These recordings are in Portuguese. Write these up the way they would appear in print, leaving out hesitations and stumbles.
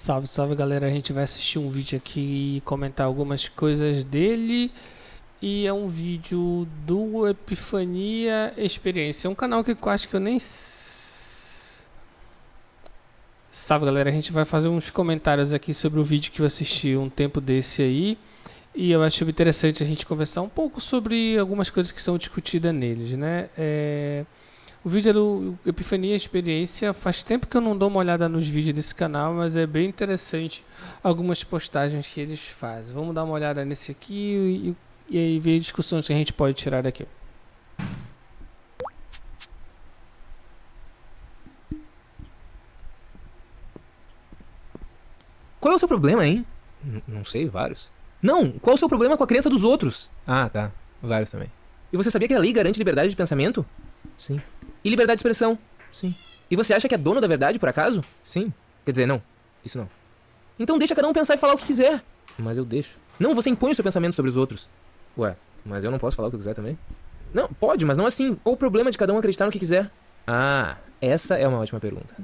Salve, salve galera, a gente vai assistir um vídeo aqui e comentar algumas coisas dele. E é um vídeo do Epifania Experiência, é um canal que eu acho que eu nem... Salve galera, a gente vai fazer uns comentários aqui sobre o vídeo que eu assisti um tempo desse aí. E eu acho interessante a gente conversar um pouco sobre algumas coisas que são discutidas neles, né? O vídeo é do Epifania Experiência. Faz tempo que eu não dou uma olhada nos vídeos desse canal, mas é bem interessante algumas postagens que eles fazem. Vamos dar uma olhada nesse aqui e aí ver discussões que a gente pode tirar daqui. Qual é o seu problema, hein? Não sei, vários. Não, qual é o seu problema com a crença dos outros? Ah, tá. Vários também. E você sabia que a lei garante liberdade de pensamento? Sim. E liberdade de expressão? Sim. E você acha que é dono da verdade, por acaso? Sim. Quer dizer, não. Isso não. Então deixa cada um pensar e falar o que quiser. Mas eu deixo. Não, você impõe o seu pensamento sobre os outros. Ué, mas eu não posso falar o que eu quiser também? Não, pode, mas não assim. Qual o problema de cada um acreditar no que quiser? Ah, essa é uma ótima pergunta.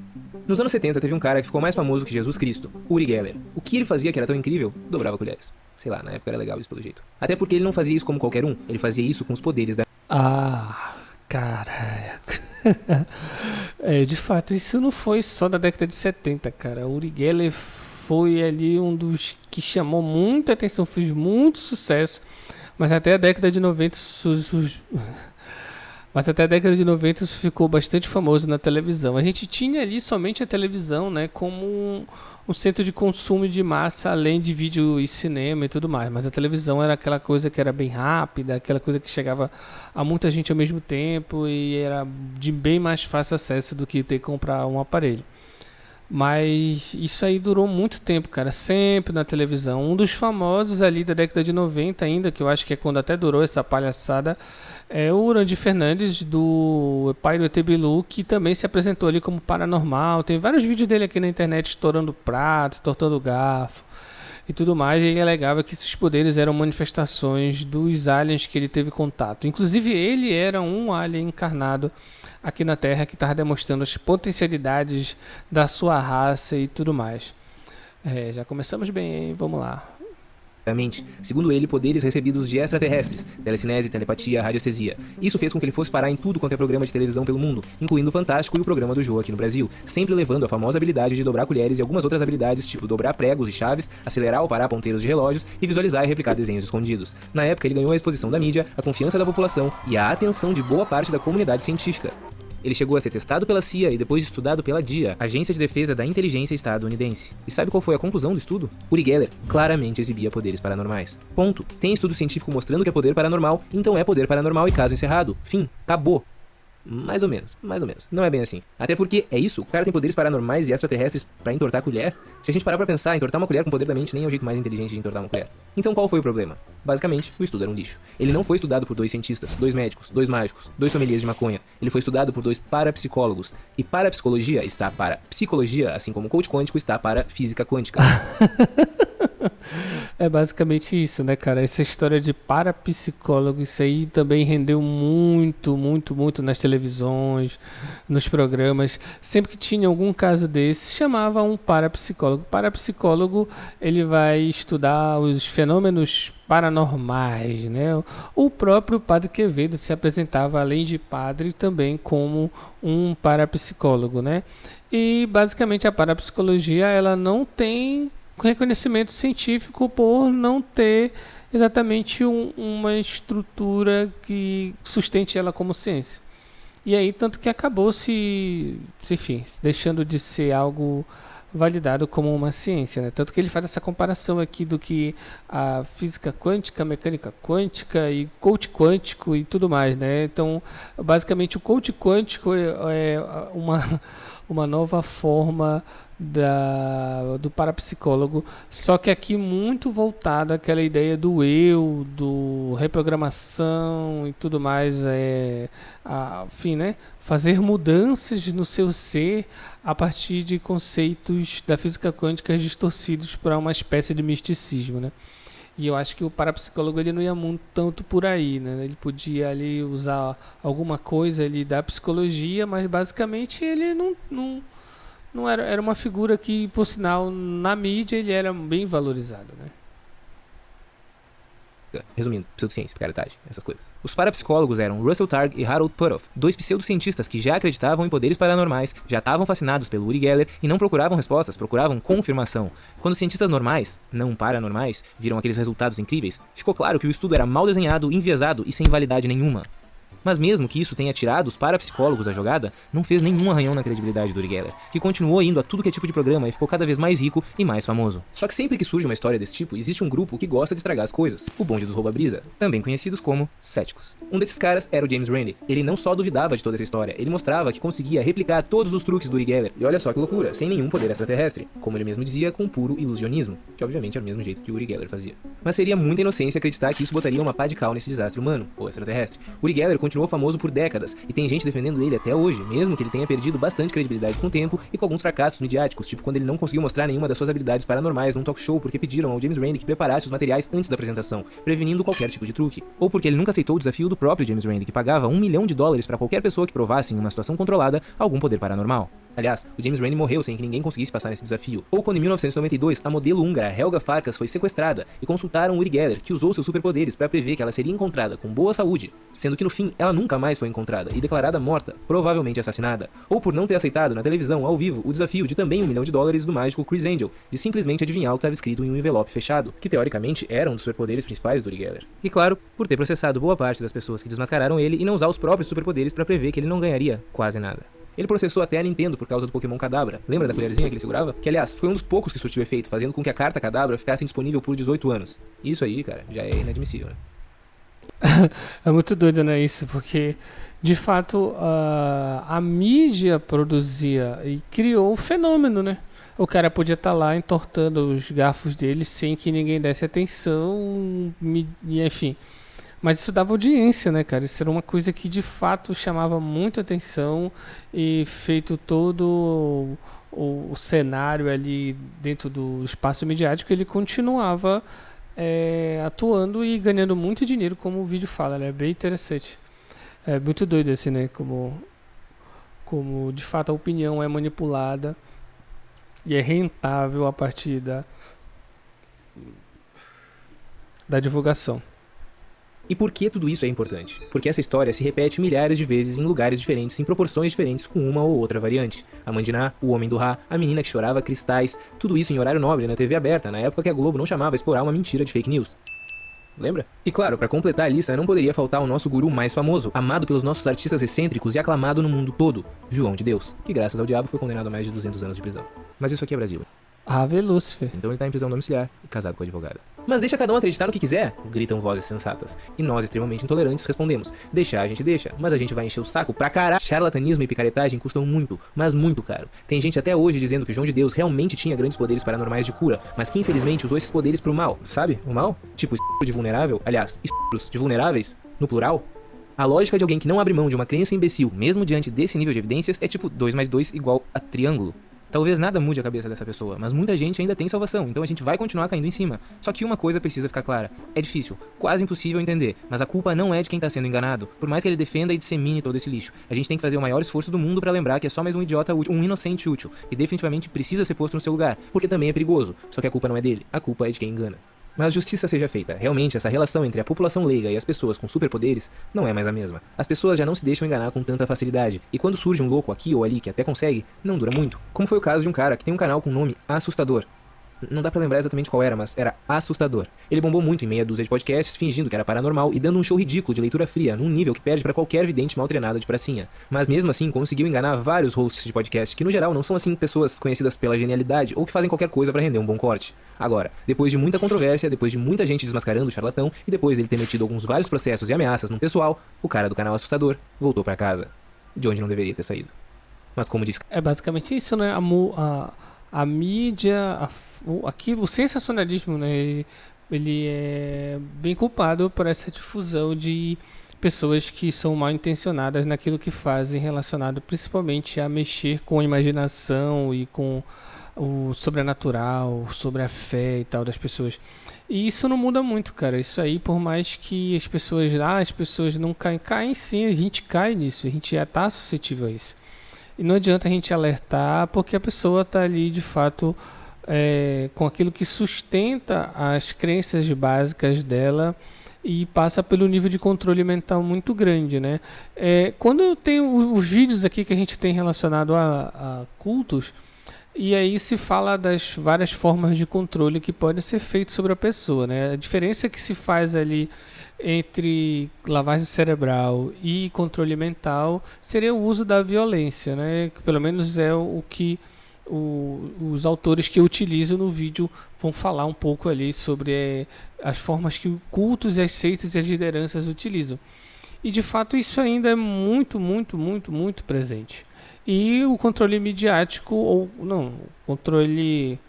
Nos anos 70 teve um cara que ficou mais famoso que Jesus Cristo, Uri Geller. O que ele fazia que era tão incrível? Dobrava colheres. Sei lá, na época era legal isso pelo jeito. Até porque ele não fazia isso como qualquer um, ele fazia isso com os poderes da... Ah, caraca. De fato, isso não foi só da década de 70, cara. Uri Geller foi ali um dos que chamou muita atenção, fez muito sucesso, mas até a década de 90 isso ficou bastante famoso na televisão. A gente tinha ali somente a televisão, né, como um centro de consumo de massa, além de vídeo e cinema e tudo mais. Mas a televisão era aquela coisa que era bem rápida, aquela coisa que chegava a muita gente ao mesmo tempo e era de bem mais fácil acesso do que ter que comprar um aparelho. Mas isso aí durou muito tempo, cara, sempre na televisão. Um dos famosos ali da década de 90 ainda, que eu acho que é quando até durou essa palhaçada, é o Urandir Fernandes, do pai do ET Bilu, que também se apresentou ali como paranormal. Tem vários vídeos dele aqui na internet estourando prato, tortando garfo e tudo mais. E ele alegava que esses poderes eram manifestações dos aliens que ele teve contato. Inclusive ele era um alien encarnado aqui na Terra que estava demonstrando as potencialidades da sua raça e tudo mais. Já começamos bem, hein? Vamos lá. mente. Segundo ele, poderes recebidos de extraterrestres, telecinese, telepatia, radiestesia. Isso fez com que ele fosse parar em tudo quanto é programa de televisão pelo mundo, incluindo o Fantástico e o programa do Jô aqui no Brasil, sempre levando a famosa habilidade de dobrar colheres e algumas outras habilidades, tipo dobrar pregos e chaves, acelerar ou parar ponteiros de relógios e visualizar e replicar desenhos escondidos. Na época, ele ganhou a exposição da mídia, a confiança da população e a atenção de boa parte da comunidade científica. Ele chegou a ser testado pela CIA e depois estudado pela DIA, Agência de Defesa da Inteligência Estadunidense. E sabe qual foi a conclusão do estudo? Uri Geller claramente exibia poderes paranormais. Ponto. Tem estudo científico mostrando que é poder paranormal, então é poder paranormal e caso encerrado. Fim. Acabou. Mais ou menos, mais ou menos. Não é bem assim. Até porque é isso, o cara tem poderes paranormais e extraterrestres pra entortar a colher. Se a gente parar pra pensar, entortar uma colher com o poder da mente nem é o jeito mais inteligente de entortar uma colher. Então qual foi o problema? Basicamente, o estudo era um lixo. Ele não foi estudado por 2 cientistas, 2 médicos, 2 mágicos, 2 sommeliers de maconha. Ele foi estudado por 2 parapsicólogos. E parapsicologia está para psicologia, assim como o coach quântico está para física quântica. É basicamente isso, né, cara? Essa história de parapsicólogo, isso aí também rendeu muito, muito, muito nas televisões, nos programas. Sempre que tinha algum caso desse, chamava um parapsicólogo. Parapsicólogo, ele vai estudar os fenômenos paranormais, né? O próprio Padre Quevedo se apresentava, além de padre, também como um parapsicólogo, né? E basicamente a parapsicologia, ela não tem reconhecimento científico por não ter exatamente uma estrutura que sustente ela como ciência. E aí, tanto que acabou enfim, deixando de ser algo validado como uma ciência, né? Tanto que ele faz essa comparação aqui do que a física quântica, a mecânica quântica e coach quântico e tudo mais, né? Então, basicamente, o coach quântico é uma nova forma do parapsicólogo, só que aqui muito voltado àquela ideia do eu, do reprogramação e tudo mais, enfim, né? Fazer mudanças no seu ser a partir de conceitos da física quântica distorcidos para uma espécie de misticismo, né? E eu acho que o parapsicólogo ele não ia muito tanto por aí, né? Ele podia ali usar alguma coisa ali da psicologia, mas basicamente ele não não era uma figura que, por sinal, na mídia ele era bem valorizado, né? Resumindo, pseudociência, picaretagem, essas coisas. Os parapsicólogos eram Russell Targ e Harold Puthoff, dois pseudocientistas que já acreditavam em poderes paranormais, já estavam fascinados pelo Uri Geller e não procuravam respostas, procuravam confirmação. Quando cientistas normais, não paranormais, viram aqueles resultados incríveis, ficou claro que o estudo era mal desenhado, enviesado e sem validade nenhuma. Mas mesmo que isso tenha tirado os parapsicólogos da jogada, não fez nenhum arranhão na credibilidade do Uri Geller, que continuou indo a tudo que é tipo de programa e ficou cada vez mais rico e mais famoso. Só que sempre que surge uma história desse tipo, existe um grupo que gosta de estragar as coisas, o bonde dos rouba-brisa, também conhecidos como céticos. Um desses caras era o James Randi. Ele não só duvidava de toda essa história, ele mostrava que conseguia replicar todos os truques do Uri Geller, e olha só que loucura, sem nenhum poder extraterrestre, como ele mesmo dizia, com puro ilusionismo, que obviamente é o mesmo jeito que o Uri Geller fazia. Mas seria muita inocência acreditar que isso botaria uma pá de cal nesse desastre humano, ou extraterrestre. Uri Geller continuou famoso por décadas, e tem gente defendendo ele até hoje, mesmo que ele tenha perdido bastante credibilidade com o tempo e com alguns fracassos midiáticos, tipo quando ele não conseguiu mostrar nenhuma das suas habilidades paranormais num talk show porque pediram ao James Randi que preparasse os materiais antes da apresentação, prevenindo qualquer tipo de truque. Ou porque ele nunca aceitou o desafio do próprio James Randi, que pagava $1 milhão para qualquer pessoa que provasse em uma situação controlada algum poder paranormal. Aliás, o James Randi morreu sem que ninguém conseguisse passar nesse desafio. Ou quando em 1992 a modelo húngara Helga Farkas foi sequestrada e consultaram Uri Geller, que usou seus superpoderes para prever que ela seria encontrada com boa saúde, sendo que no fim ela nunca mais foi encontrada e declarada morta, provavelmente assassinada. Ou por não ter aceitado na televisão ao vivo o desafio de também $1 milhão do mágico Chris Angel, de simplesmente adivinhar o que estava escrito em um envelope fechado, que teoricamente era um dos superpoderes principais do Uri Geller. E claro, por ter processado boa parte das pessoas que desmascararam ele e não usar os próprios superpoderes para prever que ele não ganharia quase nada. Ele processou até a Nintendo por causa do Pokémon Kadabra. Lembra da colherzinha que ele segurava? Que, aliás, foi um dos poucos que surtiu efeito, fazendo com que a carta Kadabra ficasse disponível por 18 anos. Isso aí, cara, já é inadmissível, né? É muito doido, né, isso? Porque, de fato, a mídia produzia e criou o fenômeno, né? O cara podia estar lá entortando os garfos dele sem que ninguém desse atenção, e enfim... Mas isso dava audiência, né, cara? Isso era uma coisa que de fato chamava muita atenção e feito todo o cenário ali dentro do espaço midiático, ele continuava atuando e ganhando muito dinheiro, como o vídeo fala, né? É bem interessante. É muito doido assim, né? Como de fato a opinião é manipulada e é rentável a partir da divulgação. E por que tudo isso é importante? Porque essa história se repete milhares de vezes em lugares diferentes, em proporções diferentes, com uma ou outra variante. A mãe de Ná, o homem do Ra, a menina que chorava cristais, tudo isso em horário nobre na TV aberta, na época que a Globo não chamava explorar uma mentira de fake news. Lembra? E claro, para completar a lista, não poderia faltar o nosso guru mais famoso, amado pelos nossos artistas excêntricos e aclamado no mundo todo, João de Deus, que graças ao diabo foi condenado a mais de 200 anos de prisão. Mas isso aqui é Brasil. Ave Lúcifer. Então ele tá em prisão domiciliar, casado com a advogada. Mas deixa cada um acreditar no que quiser, gritam vozes sensatas. E nós, extremamente intolerantes, respondemos: deixar a gente deixa, mas a gente vai encher o saco pra caralho. Charlatanismo e picaretagem custam muito, mas muito caro. Tem gente até hoje dizendo que o João de Deus realmente tinha grandes poderes paranormais de cura, mas que infelizmente usou esses poderes pro mal. Sabe? O mal? Tipo estupro de vulnerável, aliás, estupros de vulneráveis, no plural. A lógica de alguém que não abre mão de uma crença imbecil, mesmo diante desse nível de evidências, é tipo 2 mais 2 igual a triângulo. Talvez nada mude a cabeça dessa pessoa, mas muita gente ainda tem salvação, então a gente vai continuar caindo em cima. Só que uma coisa precisa ficar clara: é difícil, quase impossível entender, mas a culpa não é de quem tá sendo enganado, por mais que ele defenda e dissemine todo esse lixo. A gente tem que fazer o maior esforço do mundo pra lembrar que é só mais um idiota útil, um inocente útil, e definitivamente precisa ser posto no seu lugar, porque também é perigoso, só que a culpa não é dele, a culpa é de quem engana. Mas justiça seja feita, realmente essa relação entre a população leiga e as pessoas com superpoderes não é mais a mesma. As pessoas já não se deixam enganar com tanta facilidade, e quando surge um louco aqui ou ali que até consegue, não dura muito. Como foi o caso de um cara que tem um canal com nome assustador. Não dá pra lembrar exatamente qual era, mas era assustador. Ele bombou muito em meia dúzia de podcasts, fingindo que era paranormal e dando um show ridículo de leitura fria, num nível que perde pra qualquer vidente mal treinado de pracinha. Mas mesmo assim, conseguiu enganar vários hosts de podcast, que no geral não são assim pessoas conhecidas pela genialidade ou que fazem qualquer coisa pra render um bom corte. Agora, depois de muita controvérsia, depois de muita gente desmascarando o charlatão, e depois dele ter metido vários processos e ameaças no pessoal, o cara do canal assustador voltou pra casa, de onde não deveria ter saído. Mas como disse... É basicamente isso, né? A mídia, o sensacionalismo, né? Ele é bem culpado por essa difusão de pessoas que são mal intencionadas naquilo que fazem, relacionado principalmente a mexer com a imaginação e com o sobrenatural, sobre a fé e tal das pessoas. E isso não muda muito, cara. Isso aí, por mais que as pessoas não caem sim, a gente cai nisso, a gente já tá suscetível a isso. E não adianta a gente alertar, porque a pessoa está ali de fato com aquilo que sustenta as crenças básicas dela e passa pelo nível de controle mental muito grande, né? Quando eu tenho os vídeos aqui que a gente tem relacionado a cultos, e aí se fala das várias formas de controle que podem ser feitos sobre a pessoa, né? A diferença que se faz ali entre lavagem cerebral e controle mental seria o uso da violência, né? Que pelo menos é o que os autores que eu utilizo no vídeo vão falar um pouco ali sobre as formas que cultos e as seitas e as lideranças utilizam. E de fato isso ainda é muito, muito, muito, muito presente. E o controle midiático, ou não, o controle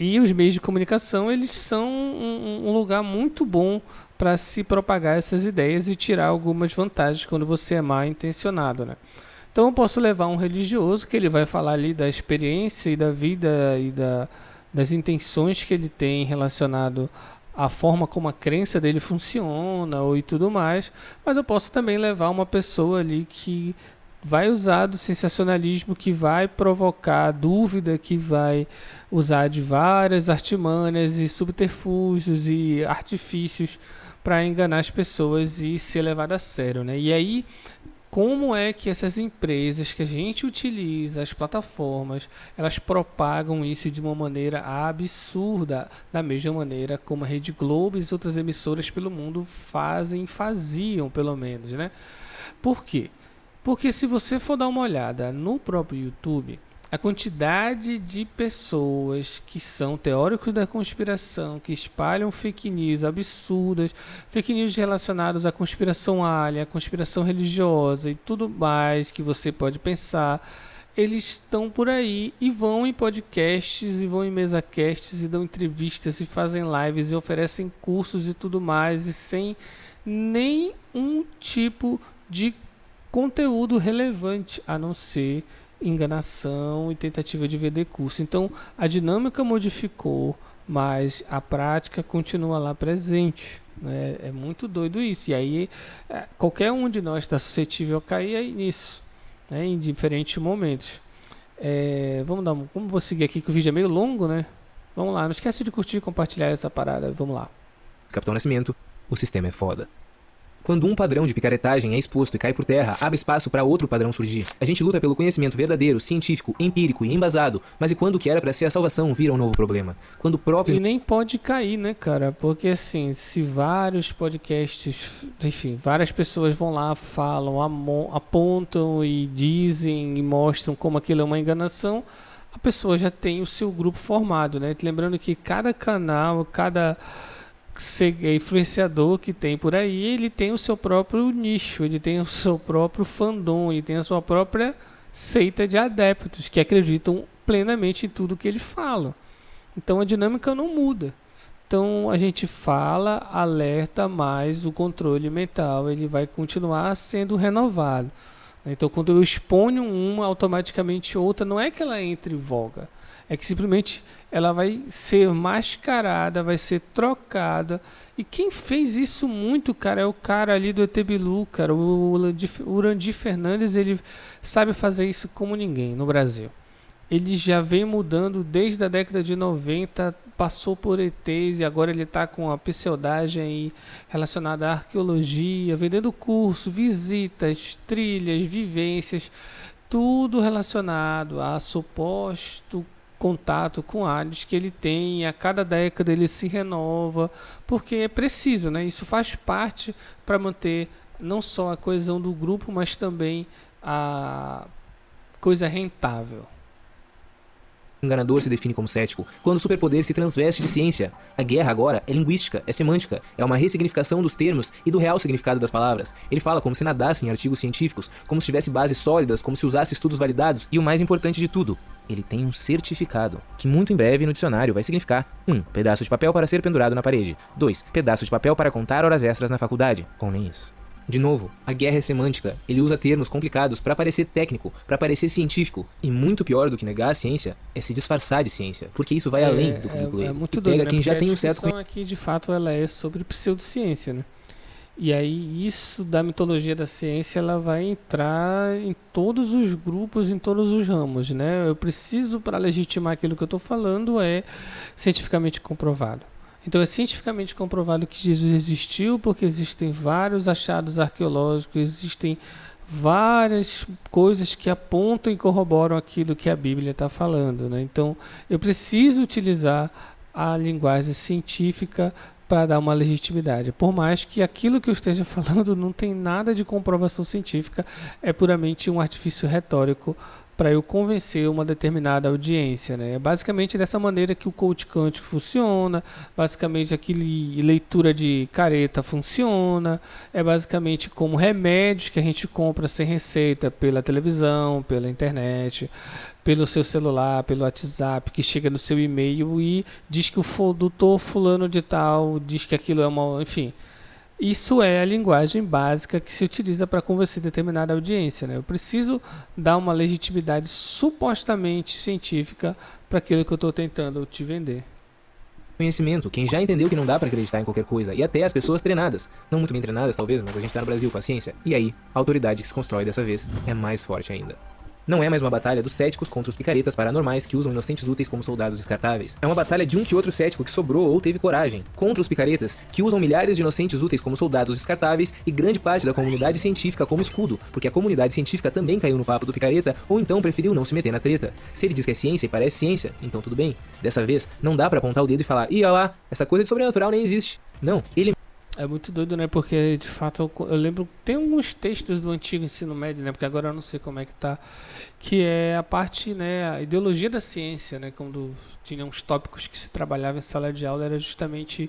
e os meios de comunicação, eles são um lugar muito bom para se propagar essas ideias e tirar algumas vantagens quando você é mal intencionado, né? Então eu posso levar um religioso que ele vai falar ali da experiência e da vida e das intenções que ele tem relacionado à forma como a crença dele funciona e tudo mais, mas eu posso também levar uma pessoa ali que vai usar do sensacionalismo, que vai provocar dúvida, que vai usar de várias artimanhas e subterfúgios e artifícios para enganar as pessoas e ser levado a sério, né? E aí, como é que essas empresas que a gente utiliza, as plataformas, elas propagam isso de uma maneira absurda, da mesma maneira como a Rede Globo e as outras emissoras pelo mundo faziam pelo menos, né? Por quê? Porque se você for dar uma olhada no próprio YouTube, a quantidade de pessoas que são teóricos da conspiração, que espalham fake news absurdas, fake news relacionadas à conspiração alien, à conspiração religiosa e tudo mais que você pode pensar, eles estão por aí e vão em podcasts e vão em mesacasts e dão entrevistas e fazem lives e oferecem cursos e tudo mais, e sem nenhum tipo de conteúdo relevante, a não ser enganação e tentativa de vender curso. Então a dinâmica modificou, mas a prática continua lá presente, né? É muito doido isso. E aí qualquer um de nós está suscetível a cair aí nisso, né? Em diferentes momentos. Vamos vou seguir aqui que o vídeo é meio longo, né? Vamos lá, não esquece de curtir e compartilhar essa parada. Vamos lá. Capitão Nascimento, o sistema é foda. Quando um padrão de picaretagem é exposto e cai por terra, abre espaço para outro padrão surgir. A gente luta pelo conhecimento verdadeiro, científico, empírico e embasado, mas e quando o que era para ser a salvação vira um novo problema? Quando o próprio... E nem pode cair, né, cara? Porque assim, se vários podcasts, enfim, várias pessoas vão lá, falam, apontam e dizem e mostram como aquilo é uma enganação, a pessoa já tem o seu grupo formado, né? Lembrando que cada canal, cada influenciador que tem por aí, ele tem o seu próprio nicho, ele tem o seu próprio fandom, ele tem a sua própria seita de adeptos que acreditam plenamente em tudo que ele fala. Então a dinâmica não muda. Então a gente fala, alerta, mas o controle mental ele vai continuar sendo renovado. Então quando eu exponho uma, automaticamente outra, não é que ela entre em voga, é que simplesmente ela vai ser mascarada, vai ser trocada. E quem fez isso muito, cara, é o cara ali do ET Bilu, cara. O Urandir Fernandes, ele sabe fazer isso como ninguém no Brasil. Ele já vem mudando desde a década de 90, passou por ETs e agora ele está com a pseudagem aí relacionada à arqueologia, vendendo curso, visitas, trilhas, vivências, tudo relacionado a suposto contato com aliens que ele tem, e a cada década ele se renova, porque é preciso, né? Isso faz parte para manter não só a coesão do grupo, mas também a coisa rentável. O enganador se define como cético, quando o superpoder se transveste de ciência. A guerra agora é linguística, é semântica, é uma ressignificação dos termos e do real significado das palavras. Ele fala como se nadasse em artigos científicos, como se tivesse bases sólidas, como se usasse estudos validados, e o mais importante de tudo, ele tem um certificado, que muito em breve no dicionário vai significar 1. Pedaço de papel para ser pendurado na parede. 2. Pedaço de papel para contar horas extras na faculdade. Ou nem isso. De novo, a guerra é semântica. Ele usa termos complicados para parecer técnico, para parecer científico. E muito pior do que negar a ciência é se disfarçar de ciência, porque isso vai além do currículo. É muito e doido, pega né? quem já Porque tem a um certo discussão aqui, de fato, ela é sobre pseudociência, né? E aí isso da mitologia da ciência, ela vai entrar em todos os grupos, em todos os ramos, né? Eu preciso, para legitimar aquilo que eu estou falando, é cientificamente comprovado. Então é cientificamente comprovado que Jesus existiu, porque existem vários achados arqueológicos, existem várias coisas que apontam e corroboram aquilo que a Bíblia está falando, né? Então eu preciso utilizar a linguagem científica para dar uma legitimidade, por mais que aquilo que eu esteja falando não tem nada de comprovação científica, é puramente um artifício retórico para eu convencer uma determinada audiência, né? É basicamente dessa maneira que o coach quântico funciona, basicamente aquele leitura de careta funciona, é basicamente como remédios que a gente compra sem receita pela televisão, pela internet, pelo seu celular, pelo WhatsApp, que chega no seu e-mail e diz que o doutor fulano de tal diz que aquilo é uma... Enfim, isso é a linguagem básica que se utiliza para convencer determinada audiência, né? Eu preciso dar uma legitimidade supostamente científica para aquilo que eu estou tentando te vender. Conhecimento, quem já entendeu que não dá pra acreditar em qualquer coisa, e até as pessoas treinadas, não muito bem treinadas talvez, mas a gente tá no Brasil, paciência, e aí, a autoridade que se constrói dessa vez é mais forte ainda. Não é mais uma batalha dos céticos contra os picaretas paranormais que usam inocentes úteis como soldados descartáveis. É uma batalha de um que outro cético que sobrou ou teve coragem, contra os picaretas que usam milhares de inocentes úteis como soldados descartáveis e grande parte da comunidade científica como escudo, porque a comunidade científica também caiu no papo do picareta ou então preferiu não se meter na treta. Se ele diz que é ciência e parece ciência, então tudo bem. Dessa vez, não dá pra apontar o dedo e falar, ih, olha lá, essa coisa de sobrenatural nem existe. Não, ele... É muito doido, né? Porque, de fato, eu lembro... Tem alguns textos do antigo ensino médio, né? Porque agora eu não sei como é que tá. Que é a parte, né? A ideologia da ciência, né? Quando tinha uns tópicos que se trabalhava em sala de aula, era justamente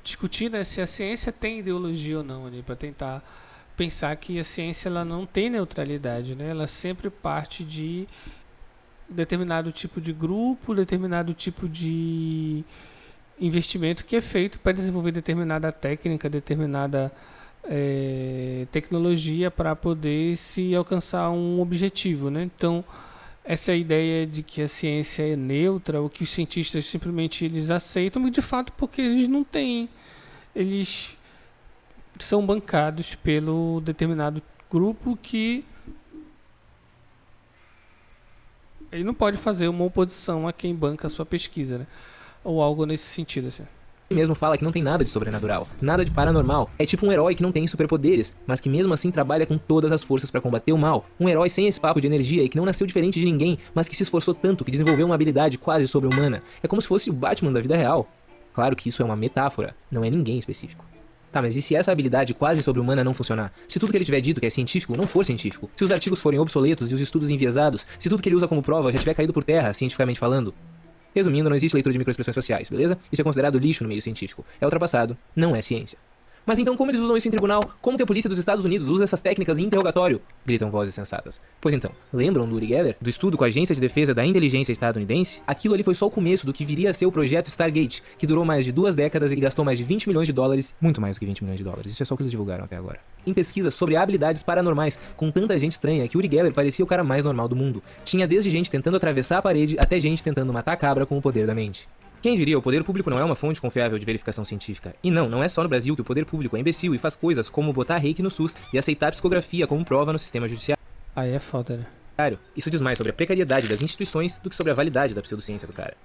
discutir, né, se a ciência tem ideologia ou não, né? Para tentar pensar que a ciência ela não tem neutralidade, né? Ela sempre parte de determinado tipo de grupo, determinado tipo de... investimento que é feito para desenvolver determinada técnica, determinada tecnologia para poder se alcançar um objetivo, né? Então, essa ideia de que a ciência é neutra, ou que os cientistas simplesmente eles aceitam, e de fato porque eles não têm, eles são bancados pelo determinado grupo que ele não pode fazer uma oposição a quem banca a sua pesquisa, né? Ou algo nesse sentido, assim. Ele mesmo fala que não tem nada de sobrenatural, nada de paranormal. É tipo um herói que não tem superpoderes, mas que mesmo assim trabalha com todas as forças pra combater o mal. Um herói sem esse papo de energia e que não nasceu diferente de ninguém, mas que se esforçou tanto que desenvolveu uma habilidade quase sobre-humana. É como se fosse o Batman da vida real. Claro que isso é uma metáfora, não é ninguém específico. Tá, mas e se essa habilidade quase sobre-humana não funcionar? Se tudo que ele tiver dito que é científico não for científico? Se os artigos forem obsoletos e os estudos enviesados? Se tudo que ele usa como prova já tiver caído por terra, cientificamente falando? Resumindo, não existe leitura de microexpressões faciais, beleza? Isso é considerado lixo no meio científico. É ultrapassado, não é ciência. Mas então como eles usam isso em tribunal? Como que a polícia dos Estados Unidos usa essas técnicas em interrogatório? Gritam vozes sensatas. Pois então, lembram do Uri Geller? Do estudo com a Agência de Defesa da Inteligência Estadunidense? Aquilo ali foi só o começo do que viria a ser o projeto Stargate, que durou mais de 2 décadas e gastou mais de 20 milhões de dólares, muito mais do que 20 milhões de dólares, isso é só o que eles divulgaram até agora, em pesquisas sobre habilidades paranormais, com tanta gente estranha que Uri Geller parecia o cara mais normal do mundo. Tinha desde gente tentando atravessar a parede até gente tentando matar a cabra com o poder da mente. Quem diria, o poder público não é uma fonte confiável de verificação científica. E não é só no Brasil que o poder público é imbecil e faz coisas como botar reiki no SUS e aceitar psicografia como prova no sistema judiciário. Aí é foda, né? Isso diz mais sobre a precariedade das instituições do que sobre a validade da pseudociência do cara.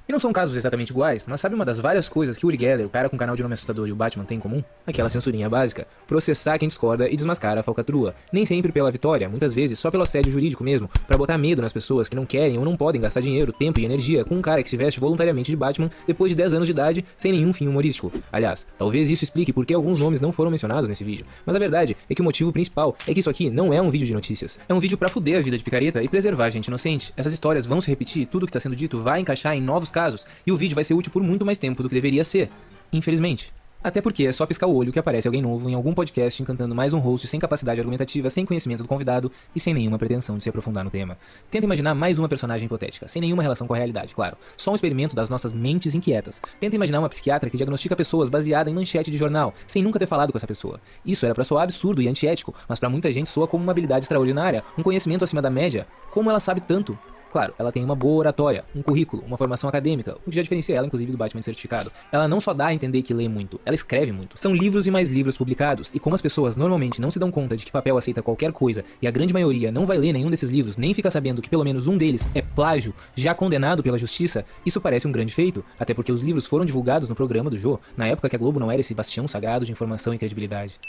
E não são casos exatamente iguais, mas sabe uma das várias coisas que Uri Geller, o cara com canal de nome assustador, e o Batman têm em comum? Aquela censurinha básica. Processar quem discorda e desmascarar a falcatrua. Nem sempre pela vitória, muitas vezes só pelo assédio jurídico mesmo, pra botar medo nas pessoas que não querem ou não podem gastar dinheiro, tempo e energia com um cara que se veste voluntariamente de Batman depois de 10 anos de idade, sem nenhum fim humorístico. Aliás, talvez isso explique por que alguns nomes não foram mencionados nesse vídeo. Mas a verdade é que o motivo principal é que isso aqui não é um vídeo de notícias. É um vídeo pra fuder a vida de picareta e preservar a gente inocente. Essas histórias vão se repetir, tudo que tá sendo dito vai encaixar em novos casos, e o vídeo vai ser útil por muito mais tempo do que deveria ser, infelizmente. Até porque é só piscar o olho que aparece alguém novo em algum podcast encantando mais um host sem capacidade argumentativa, sem conhecimento do convidado e sem nenhuma pretensão de se aprofundar no tema. Tenta imaginar mais uma personagem hipotética, sem nenhuma relação com a realidade, claro. Só um experimento das nossas mentes inquietas. Tenta imaginar uma psiquiatra que diagnostica pessoas baseada em manchete de jornal, sem nunca ter falado com essa pessoa. Isso era pra soar absurdo e antiético, mas pra muita gente soa como uma habilidade extraordinária, um conhecimento acima da média. Como ela sabe tanto? Claro, ela tem uma boa oratória, um currículo, uma formação acadêmica, o que já diferencia ela inclusive do Batman certificado. Ela não só dá a entender que lê muito, ela escreve muito. São livros e mais livros publicados, e como as pessoas normalmente não se dão conta de que papel aceita qualquer coisa, e a grande maioria não vai ler nenhum desses livros, nem fica sabendo que pelo menos um deles é plágio, já condenado pela justiça, isso parece um grande feito, até porque os livros foram divulgados no programa do Jô, na época que a Globo não era esse bastião sagrado de informação e credibilidade.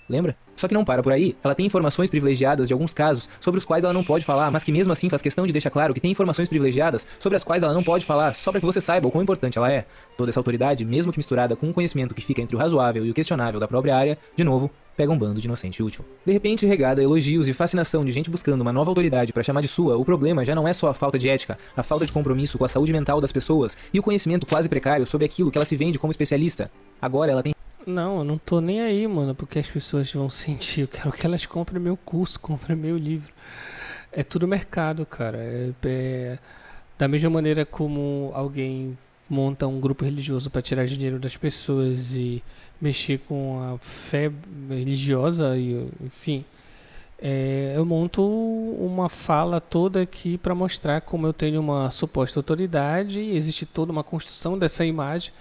Lembra? Só que não para por aí, ela tem informações privilegiadas de alguns casos sobre os quais ela não pode falar, mas que mesmo assim faz questão de deixar claro que tem informações privilegiadas sobre as quais ela não pode falar, só para que você saiba o quão importante ela é. Toda essa autoridade, mesmo que misturada com um conhecimento que fica entre o razoável e o questionável da própria área, de novo, pega um bando de inocente útil. De repente, regada a elogios e fascinação de gente buscando uma nova autoridade para chamar de sua, o problema já não é só a falta de ética, a falta de compromisso com a saúde mental das pessoas e o conhecimento quase precário sobre aquilo que ela se vende como especialista. Agora ela tem Não, eu não tô nem aí, mano, porque as pessoas vão sentir. Eu quero que elas comprem meu curso, comprem meu livro. É tudo mercado, cara. Da mesma maneira como alguém monta um grupo religioso para tirar dinheiro das pessoas e mexer com a fé religiosa, e, enfim. Eu monto uma fala toda aqui para mostrar como eu tenho uma suposta autoridade e existe toda uma construção dessa imagem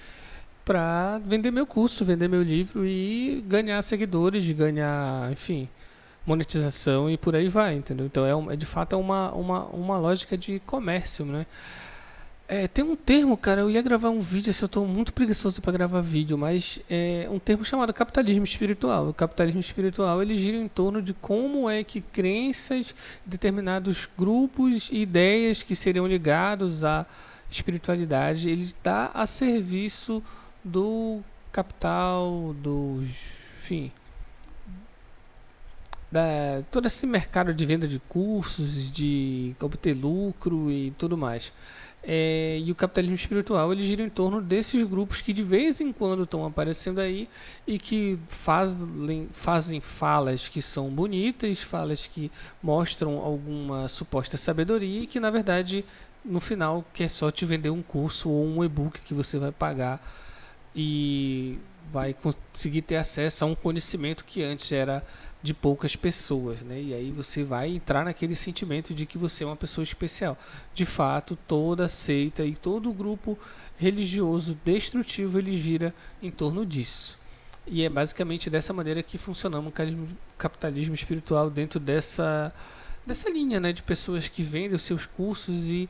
para vender meu curso, vender meu livro e ganhar seguidores, ganhar, enfim, monetização e por aí vai, entendeu? Então de fato é uma lógica de comércio, né? Tem um termo, cara, eu ia gravar um vídeo, assim, eu estou muito preguiçoso para gravar vídeo, mas é um termo chamado capitalismo espiritual. O capitalismo espiritual, ele gira em torno de como é que crenças, determinados grupos e ideias que seriam ligados à espiritualidade, ele está a serviço do capital, enfim, todo esse mercado de venda de cursos, de obter lucro e tudo mais. E o capitalismo espiritual, ele gira em torno desses grupos que de vez em quando estão aparecendo aí e que fazem falas que são bonitas, falas que mostram alguma suposta sabedoria e que na verdade no final quer só te vender um curso ou um e-book que você vai pagar e vai conseguir ter acesso a um conhecimento que antes era de poucas pessoas, né? E aí você vai entrar naquele sentimento de que você é uma pessoa especial. De fato, toda seita e todo grupo religioso destrutivo, ele gira em torno disso. E é basicamente dessa maneira que funciona o capitalismo espiritual dentro dessa linha, né, de pessoas que vendem os seus cursos e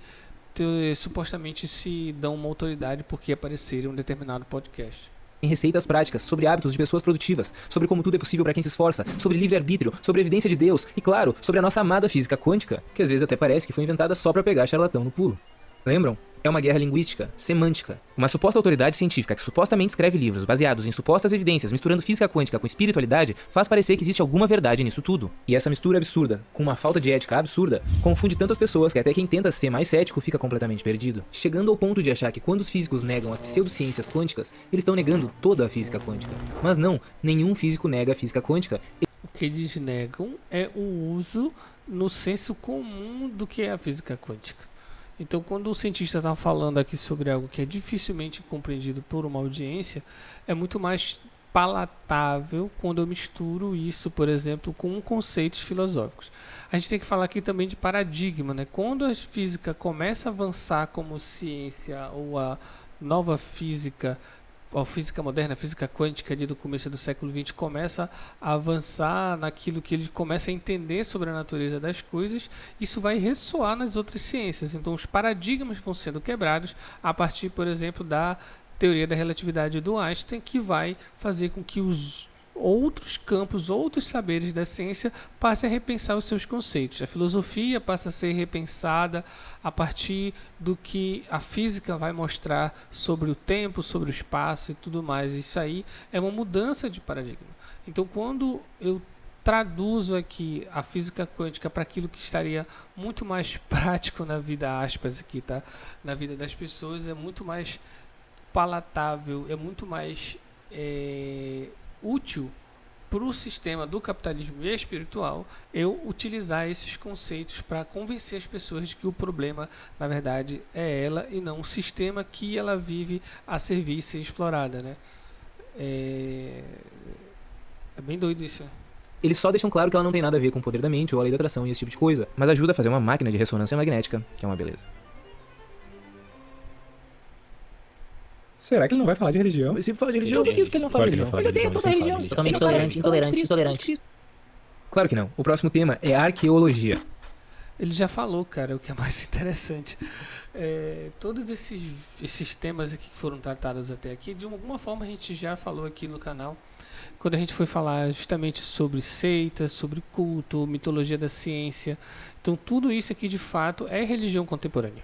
supostamente se dão uma autoridade porque apareceram em um determinado podcast. Em receitas práticas, sobre hábitos de pessoas produtivas, sobre como tudo é possível para quem se esforça, sobre livre-arbítrio, sobre evidência de Deus e, claro, sobre a nossa amada física quântica, que às vezes até parece que foi inventada só para pegar charlatão no pulo. Lembram? É uma guerra linguística, semântica. Uma suposta autoridade científica que supostamente escreve livros baseados em supostas evidências, misturando física quântica com espiritualidade, faz parecer que existe alguma verdade nisso tudo. E essa mistura absurda, com uma falta de ética absurda, confunde tantas pessoas que até quem tenta ser mais cético fica completamente perdido. Chegando ao ponto de achar que quando os físicos negam as pseudociências quânticas, eles estão negando toda a física quântica. Mas não, nenhum físico nega a física quântica. O que eles negam é o uso no senso comum do que é a física quântica. Então, quando o cientista está falando aqui sobre algo que é dificilmente compreendido por uma audiência, é muito mais palatável quando eu misturo isso, por exemplo, com conceitos filosóficos. A gente tem que falar aqui também de paradigma, né? Quando a física começa a avançar como ciência ou a nova física, a física moderna, a física quântica ali do começo do século XX começa a avançar naquilo que ele começa a entender sobre a natureza das coisas, isso vai ressoar nas outras ciências. Então os paradigmas vão sendo quebrados a partir, por exemplo, da teoria da relatividade do Einstein, que vai fazer com que os outros campos, outros saberes da ciência passem a repensar os seus conceitos. A filosofia passa a ser repensada a partir do que a física vai mostrar sobre o tempo, sobre o espaço e tudo mais. Isso aí é uma mudança de paradigma. Então, quando eu traduzo aqui a física quântica para aquilo que estaria muito mais prático na vida, aspas aqui, tá? Na vida das pessoas, é muito mais palatável, é muito mais útil para o sistema do capitalismo espiritual eu utilizar esses conceitos para convencer as pessoas de que o problema, na verdade, é ela e não o sistema que ela vive a servir e ser explorada, né? É bem doido isso. Eles só deixam claro que ela não tem nada a ver com o poder da mente ou a lei da atração e esse tipo de coisa, mas ajuda a fazer uma máquina de ressonância magnética, que é uma beleza. Será que ele não vai falar de religião? Se fala de religião, eu duvido que ele não fala de religião. Ele odeia toda religião. Totalmente intolerante. Claro que não. O próximo tema é arqueologia. Ele já falou, cara, o que é mais interessante. Todos esses temas aqui que foram tratados até aqui, de alguma forma a gente já falou aqui no canal, quando a gente foi falar justamente sobre seitas, sobre culto, mitologia da ciência. Então tudo isso aqui de fato é religião contemporânea.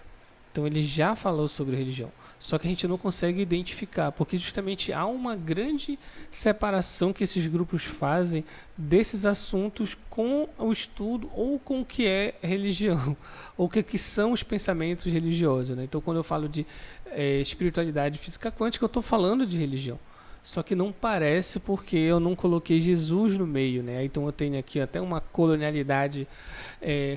Então ele já falou sobre religião, só que a gente não consegue identificar, porque justamente há uma grande separação que esses grupos fazem desses assuntos com o estudo ou com o que é religião, ou o que são os pensamentos religiosos, né? Então quando eu falo de espiritualidade e física quântica, eu estou falando de religião. Só que não parece porque eu não coloquei Jesus no meio, né? Então eu tenho aqui até uma colonialidade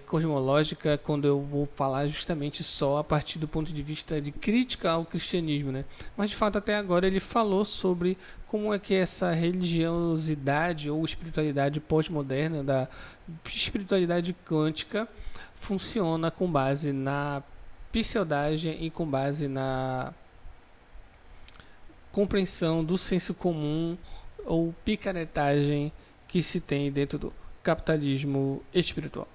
cosmológica quando eu vou falar justamente só a partir do ponto de vista de crítica ao cristianismo, né? Mas de fato até agora ele falou sobre como é que essa religiosidade ou espiritualidade pós-moderna da espiritualidade quântica funciona com base na pseudagem e com base na compreensão do senso comum ou picaretagem que se tem dentro do capitalismo espiritual.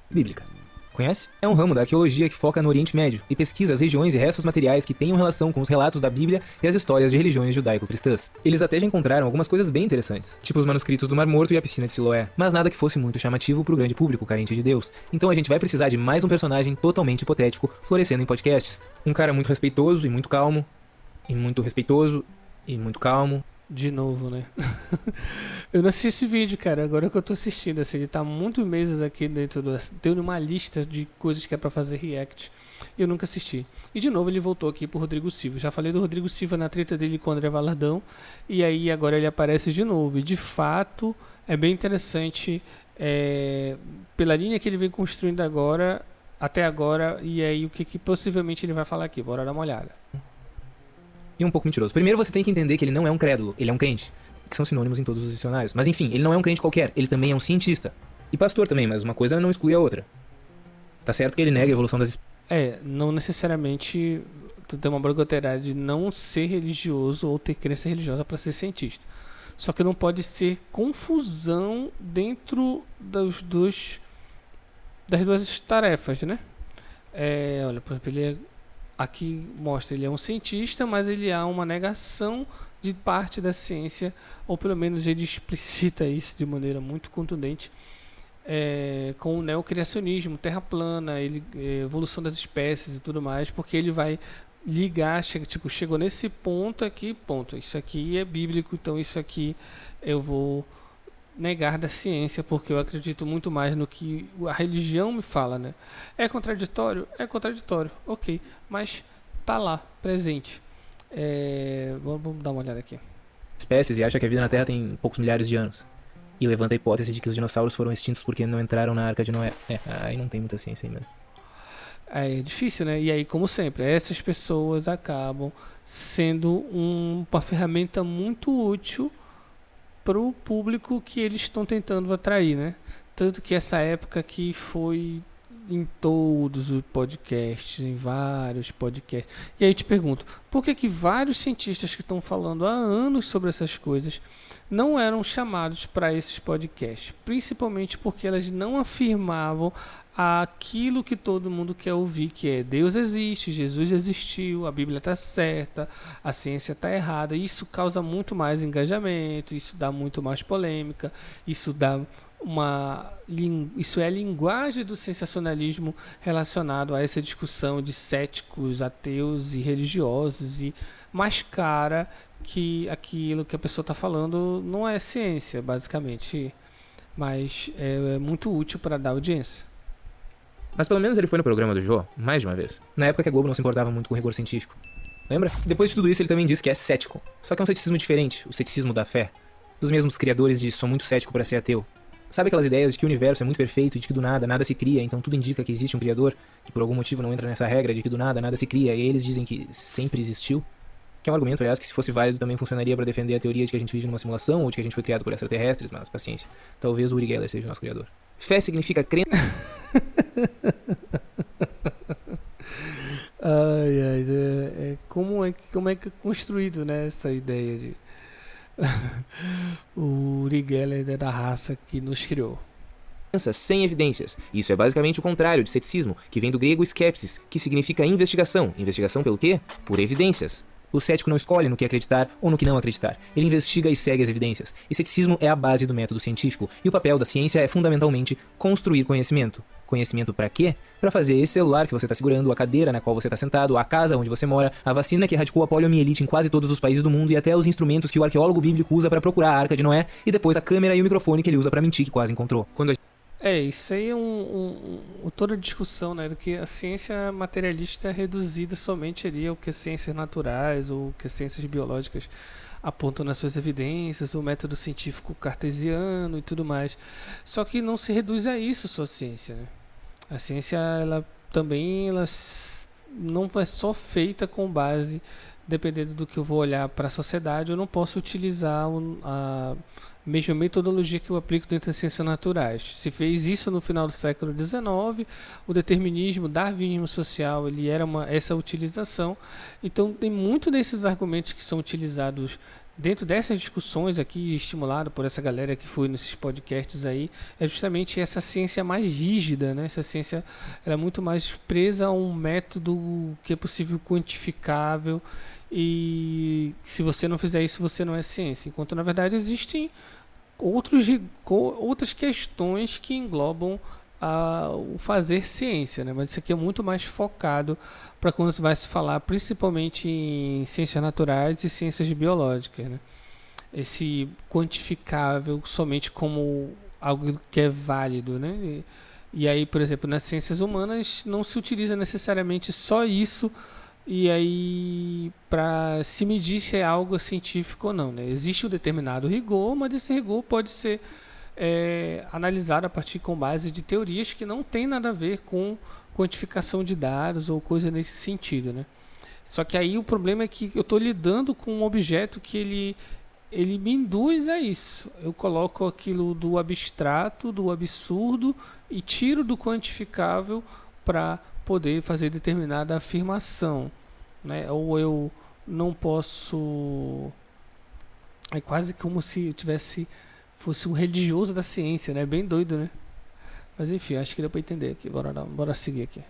Bíblica. Conhece? É um ramo da arqueologia que foca no Oriente Médio e pesquisa as regiões e restos materiais que tenham relação com os relatos da Bíblia e as histórias de religiões judaico-cristãs. Eles até já encontraram algumas coisas bem interessantes, tipo os manuscritos do Mar Morto e a piscina de Siloé, mas nada que fosse muito chamativo pro grande público carente de Deus. Então a gente vai precisar de mais um personagem totalmente hipotético florescendo em podcasts. Um cara muito respeitoso e muito calmo, e muito respeitoso e muito calmo. De novo, né? Eu não assisti esse vídeo, cara. Agora que eu tô assistindo, assim, ele tá muitos meses aqui dentro do... Tem uma lista de coisas que é pra fazer react. E eu nunca assisti. E de novo ele voltou aqui pro Rodrigo Silva. Já falei do Rodrigo Silva na treta dele com o André Valadão. E aí agora ele aparece de novo. E de fato é bem interessante pela linha que ele vem construindo agora, até agora. E aí o que possivelmente ele vai falar aqui. Bora dar uma olhada. E um pouco mentiroso. Primeiro você tem que entender que ele não é um crédulo, ele é um crente, que são sinônimos em todos os dicionários. Mas enfim, ele não é um crente qualquer, ele também é um cientista. E pastor também, mas uma coisa não exclui a outra. Tá certo que ele nega a evolução das... não necessariamente tu tem uma obrigatoriedade de não ser religioso ou ter crença religiosa para ser cientista. Só que não pode ser confusão dentro das duas tarefas, né? Olha, por exemplo, ele aqui mostra, ele é um cientista, mas ele há uma negação de parte da ciência, ou pelo menos ele explicita isso de maneira muito contundente, com o neocriacionismo, terra plana, evolução das espécies e tudo mais, porque ele vai ligar, chegou nesse ponto aqui, isso aqui é bíblico, então isso aqui eu vou negar da ciência, porque eu acredito muito mais no que a religião me fala, né? É contraditório? É contraditório, ok, mas tá lá, presente. Vamos dar uma olhada aqui. Espécies e acha que a vida na Terra tem poucos milhares de anos. E levanta a hipótese de que os dinossauros foram extintos porque não entraram na Arca de Noé. Aí não tem muita ciência aí mesmo. É difícil, né? E aí, como sempre, essas pessoas acabam sendo uma ferramenta muito útil para o público que eles estão tentando atrair, né? Tanto que essa época que foi em todos os podcasts, em vários podcasts. E aí eu te pergunto, por que vários cientistas que estão falando há anos sobre essas coisas não eram chamados para esses podcasts? Principalmente porque elas não afirmavam aquilo que todo mundo quer ouvir, que é Deus existe, Jesus existiu, a Bíblia está certa, a ciência está errada. Isso causa muito mais engajamento, isso dá muito mais polêmica, isso é a linguagem do sensacionalismo relacionado a essa discussão de céticos, ateus e religiosos, e mascara que aquilo que a pessoa está falando não é ciência, basicamente, mas é muito útil para dar audiência. Mas pelo menos ele foi no programa do Jô, mais de uma vez. Na época que a Globo não se importava muito com o rigor científico. Lembra? Depois de tudo isso ele também disse que é cético. Só que é um ceticismo diferente, o ceticismo da fé. Dos mesmos criadores de sou muito cético para ser ateu. Sabe aquelas ideias de que o universo é muito perfeito e de que do nada nada se cria, então tudo indica que existe um criador, que por algum motivo não entra nessa regra de que do nada nada se cria, e eles dizem que sempre existiu? Que é um argumento, aliás, que se fosse válido também funcionaria para defender a teoria de que a gente vive numa simulação ou de que a gente foi criado por extraterrestres, mas paciência. Talvez o Uri Geller seja o nosso criador. Fé significa crença. Como é que é construído, né, essa ideia de o Uri Geller é da raça que nos criou. Sem evidências. Isso é basicamente o contrário de ceticismo, que vem do grego skepsis, que significa investigação. Investigação pelo quê? Por evidências. O cético não escolhe no que acreditar ou no que não acreditar. Ele investiga e segue as evidências. E ceticismo é a base do método científico. E o papel da ciência é fundamentalmente construir conhecimento. Conhecimento para quê? Para fazer esse celular que você está segurando, a cadeira na qual você está sentado, a casa onde você mora, a vacina que erradicou a poliomielite em quase todos os países do mundo e até os instrumentos que o arqueólogo bíblico usa para procurar a Arca de Noé e depois a câmera e o microfone que ele usa para mentir que quase encontrou. Isso aí é toda a discussão, né, do que a ciência materialista é reduzida somente ali ao que as ciências naturais ou que as ciências biológicas apontam nas suas evidências, o método científico cartesiano e tudo mais. Só que não se reduz a isso só a ciência, né? A ciência, ela também não é só feita com base, dependendo do que eu vou olhar para a sociedade, eu não posso utilizar a mesma metodologia que eu aplico dentro das ciências naturais. Se fez isso no final do século XIX, o determinismo, o darwinismo social, ele era essa utilização. Então, tem muito desses argumentos que são utilizados dentro dessas discussões aqui, estimulado por essa galera que foi nesses podcasts aí, é justamente essa ciência mais rígida, né? Essa ciência ela é muito mais presa a um método que é possível quantificável, e se você não fizer isso, você não é ciência. Enquanto, na verdade, existem outras questões que englobam o fazer ciência, né? Mas isso aqui é muito mais focado para quando você vai se falar principalmente em ciências naturais e ciências biológicas, né? Esse quantificável somente como algo que é válido, né? E aí, por exemplo, nas ciências humanas não se utiliza necessariamente só isso, e aí para se medir se é algo científico ou não, né? Existe um determinado rigor, mas esse rigor pode ser analisado a partir com base de teorias que não tem nada a ver com quantificação de dados ou coisa nesse sentido, né? Só que aí o problema é que eu estou lidando com um objeto que ele me induz a isso. Eu coloco aquilo do abstrato, do absurdo e tiro do quantificável para poder fazer determinada afirmação, né? Ou eu não posso... É quase como se eu fosse um religioso da ciência, né? Bem doido, né? Mas enfim, acho que deu para entender aqui. Bora seguir aqui.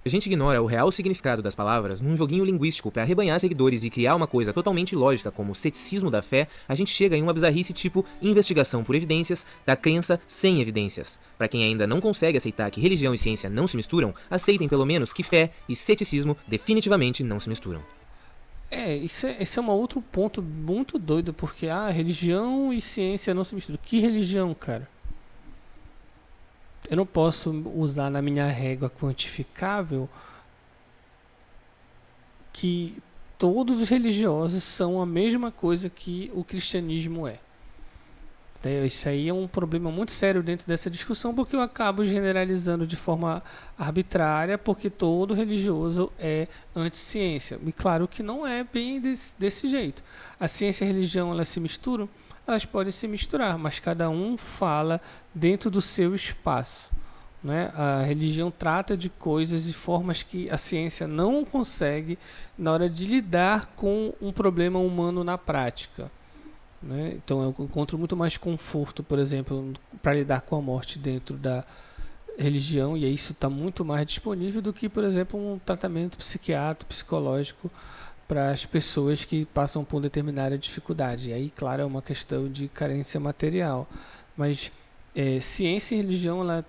A gente ignora o real significado das palavras num joguinho linguístico para arrebanhar seguidores e criar uma coisa totalmente lógica como o ceticismo da fé, a gente chega em uma bizarrice tipo investigação por evidências da crença sem evidências. Para quem ainda não consegue aceitar que religião e ciência não se misturam, aceitem pelo menos que fé e ceticismo definitivamente não se misturam. Esse é um outro ponto muito doido, porque religião e ciência não se misturam. Que religião, cara? Eu não posso usar na minha régua quantificável que todos os religiosos são a mesma coisa que o cristianismo é. Isso aí é um problema muito sério dentro dessa discussão, porque eu acabo generalizando de forma arbitrária, porque todo religioso é anti-ciência. E claro que não é bem desse jeito. A ciência e a religião, elas se misturam? Elas podem se misturar, mas cada um fala dentro do seu espaço, né? A religião trata de coisas e formas que a ciência não consegue na hora de lidar com um problema humano na prática, né? Então eu encontro muito mais conforto, por exemplo, para lidar com a morte dentro da religião, e isso está muito mais disponível do que, por exemplo, um tratamento psiquiátrico, psicológico para as pessoas que passam por determinada dificuldade. E aí, claro, é uma questão de carência material. Mas ciência e religião, ela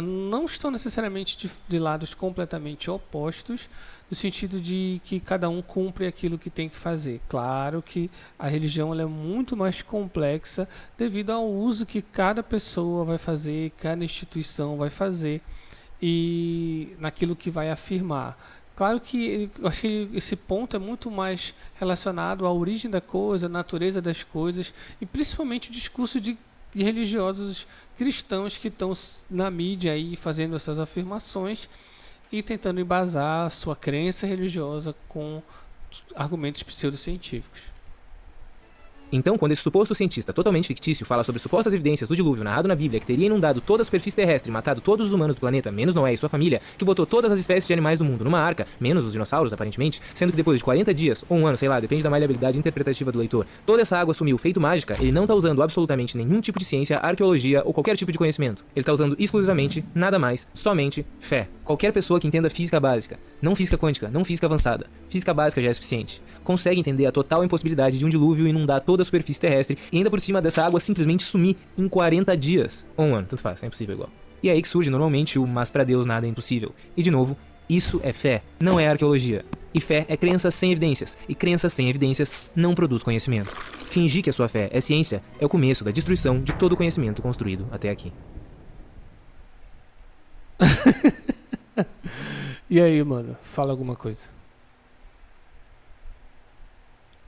não estão necessariamente de lados completamente opostos, no sentido de que cada um cumpre aquilo que tem que fazer. Claro que a religião ela é muito mais complexa devido ao uso que cada pessoa vai fazer, cada instituição vai fazer e naquilo que vai afirmar. Claro que eu acho que esse ponto é muito mais relacionado à origem da coisa, à natureza das coisas e principalmente o discurso de religiosos cristãos que estão na mídia aí fazendo essas afirmações, e tentando embasar a sua crença religiosa com argumentos pseudocientíficos. Então, quando esse suposto cientista totalmente fictício fala sobre supostas evidências do dilúvio narrado na Bíblia que teria inundado toda a superfície terrestre e matado todos os humanos do planeta, menos Noé e sua família, que botou todas as espécies de animais do mundo numa arca, menos os dinossauros, aparentemente, sendo que depois de 40 dias, ou um ano, sei lá, depende da maleabilidade interpretativa do leitor, toda essa água sumiu feito mágica, ele não tá usando absolutamente nenhum tipo de ciência, arqueologia ou qualquer tipo de conhecimento. Ele tá usando exclusivamente, nada mais, somente fé. Qualquer pessoa que entenda física básica, não física quântica, não física avançada, física básica já é suficiente, consegue entender a total impossibilidade de um dilúvio inundar toda a superfície terrestre e ainda por cima dessa água simplesmente sumir em 40 dias. Ou um ano, tanto faz, é impossível igual. E é aí que surge normalmente o mas pra Deus nada é impossível. E de novo, isso é fé, não é arqueologia. E fé é crença sem evidências, e crença sem evidências não produz conhecimento. Fingir que a sua fé é ciência é o começo da destruição de todo o conhecimento construído até aqui. E aí, mano, fala alguma coisa.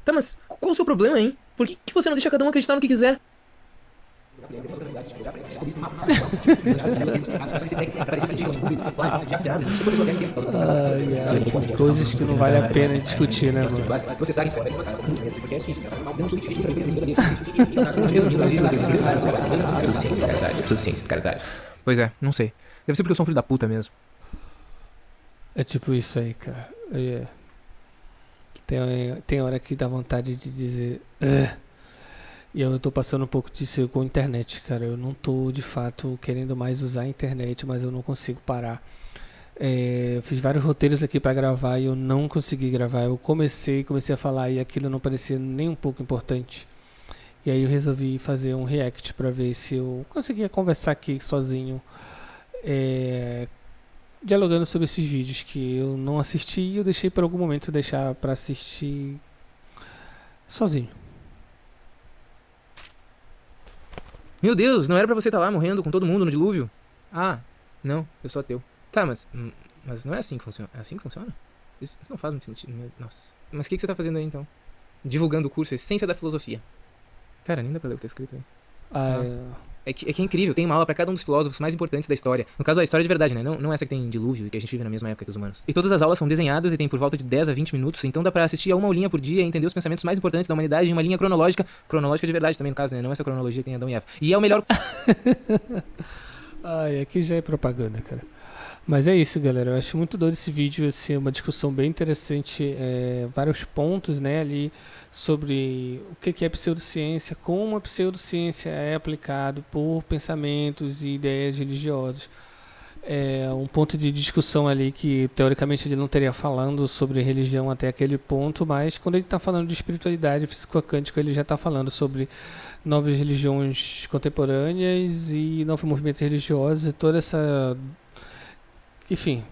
Tá, mas qual o seu problema, hein? Por que você não deixa cada um acreditar no que quiser? Ai, coisas que não vale a pena discutir, né, mano? Tudo ciência, caridade. Pois é, não sei. Deve ser porque eu sou um filho da puta mesmo. É tipo isso aí, cara. Tem hora que dá vontade de dizer. E eu tô passando um pouco disso com a internet, cara. Eu não tô, de fato, querendo mais usar a internet, mas eu não consigo parar. Eu fiz vários roteiros aqui pra gravar e eu não consegui gravar. Eu comecei a falar e aquilo não parecia nem um pouco importante. E aí eu resolvi fazer um react pra ver se eu conseguia conversar aqui sozinho, dialogando sobre esses vídeos que eu não assisti e eu deixei por algum momento deixar pra assistir sozinho. Meu Deus, não era pra você estar lá morrendo com todo mundo no dilúvio? Ah, não, eu sou ateu. Tá, mas não é assim que funciona. É assim que funciona? Isso não faz muito sentido. Nossa. Mas o que você tá fazendo aí então? Divulgando o curso Essência da Filosofia. Cara, nem dá pra ler o que tá escrito aí. É que é incrível, tem uma aula pra cada um dos filósofos mais importantes da história. No caso, a história de verdade, né? Não essa que tem dilúvio e que a gente vive na mesma época que os humanos. E todas as aulas são desenhadas e tem por volta de 10 a 20 minutos, então dá pra assistir a uma aulinha por dia e entender os pensamentos mais importantes da humanidade em uma linha cronológica de verdade também, no caso, né? Não essa cronologia que tem Adão e Eva. E é o melhor... Aqui já é propaganda, cara. Mas é isso, galera. Eu acho muito doido esse vídeo, assim, uma discussão bem interessante, vários pontos, né, ali sobre o que é pseudociência, como a pseudociência é aplicado por pensamentos e ideias religiosas. Um ponto de discussão ali que, teoricamente, ele não estaria falando sobre religião até aquele ponto, mas quando ele está falando de espiritualidade físico-quântica, ele já está falando sobre novas religiões contemporâneas e novos movimentos religiosos e toda essa... Enfim,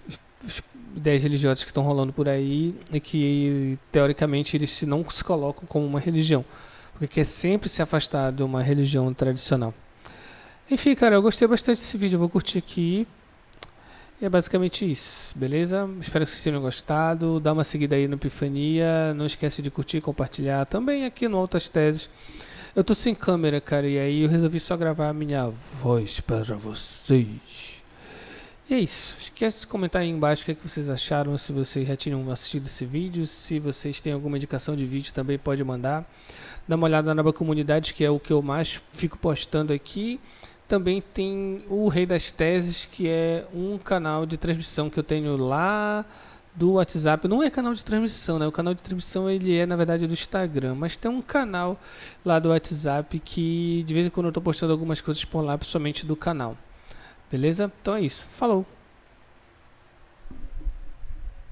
ideias religiosas que estão rolando por aí e que, teoricamente, eles não se colocam como uma religião, porque quer sempre se afastar de uma religião tradicional. Enfim, cara, eu gostei bastante desse vídeo, eu vou curtir aqui. E é basicamente isso, beleza? Espero que vocês tenham gostado. Dá uma seguida aí no Epifania. Não esquece de curtir e compartilhar. Também aqui no Altas Teses. Eu tô sem câmera, cara, e aí eu resolvi só gravar a minha voz para vocês. E é isso. Esquece de comentar aí embaixo o que vocês acharam, se vocês já tinham assistido esse vídeo. Se vocês têm alguma indicação de vídeo também pode mandar. Dá uma olhada na aba comunidade, que é o que eu mais fico postando aqui. Também tem o Rei das Teses, que é um canal de transmissão que eu tenho lá do WhatsApp. Não é canal de transmissão, né? O canal de transmissão ele é, na verdade, do Instagram. Mas tem um canal lá do WhatsApp que, de vez em quando, eu tô postando algumas coisas por lá, principalmente do canal. Beleza? Então é isso. Falou!